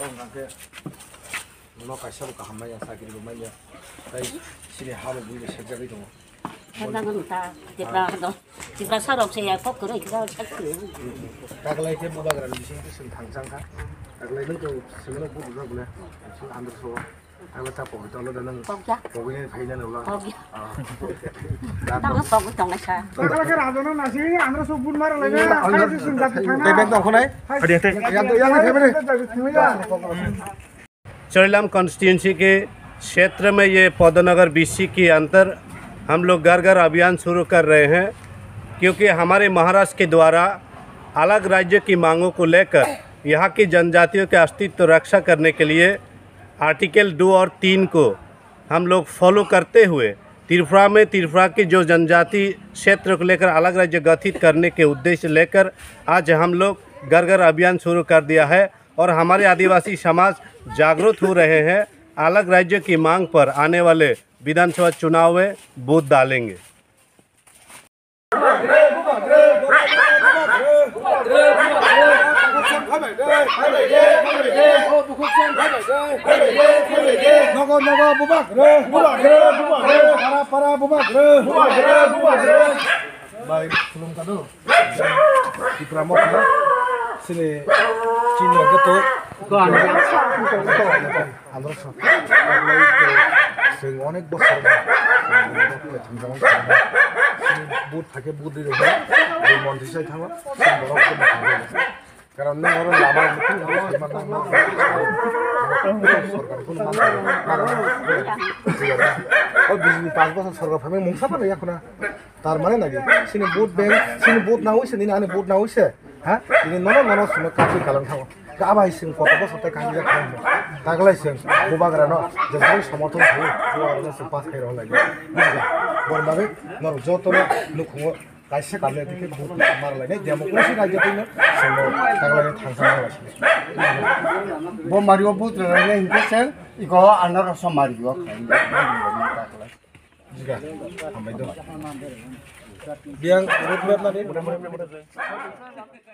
ngangke no kaisa bu kaham maya sakiri bu maya tai sini halu bu sejari dong Kadang entah tiba sarok saya kok kerja kita cakap. taglai ke bu bagara di sini sen thangsang ka taglai nang ko semelo bu bu boleh sen andar so taglai ta po to lo dan Kok ya? po ini thainya lo Kok ya? Tahu kok itu nggak sah. taglai ke rajono nasi andra so bun mar lagi. Hai sen jatuh thana. tebek dong khonai yang tebek चौड़ीलाम constituency के क्षेत्र में ये पौधनगर BC के अंतर हम लोग घर घर अभियान शुरू कर रहे हैं क्योंकि हमारे महाराष्ट्र के द्वारा अलग राज्य की मांगों को लेकर यहाँ की जनजातियों के अस्तित्व रक्षा करने के लिए आर्टिकल 2 और 3 को हम लोग फॉलो करते हुए त्रिपुरा की जो जनजाति क्षेत्र को लेकर अलग राज्य गठित करने के उद्देश्य लेकर आज हम लोग घर घर अभियान शुरू कर दिया है और हमारे आदिवासी समाज जागरूक हो रहे हैं। अलग राज्य की मांग पर आने वाले विधानसभा चुनाव में वोट डालेंगे। sini Cina gitu andra so sing onek bosor বুট থাকে বুট দিয়ে দেবে ওই মন্দিরে থাকো বড় করে কারণ না ওরা লাভা সরকার কোন ও বিজলি 5 বছর সরকার ফামে মংসা পারে এখন তার মানে নাকি সিনে বুট ব্যাংক সিনে বুট না হইছে নিনা আনে বুট না হইছে হ্যাঁ ini nono semua kafe kalang tahu apa sih kota bos atau kandidat kamu taglai sih buba gerano jadi समर्थन tuh buba gerano sepas kayak orang lagi bisa bukan bagai nor joto nih nukungo kaisa kalle dike buat mar lagi demokrasi aja tuh nih semua taglai thangsa lagi Bom Mario but lagi ingkesen iko anak rasa Mario juga sampai itu biang urut lagi mudah-mudahan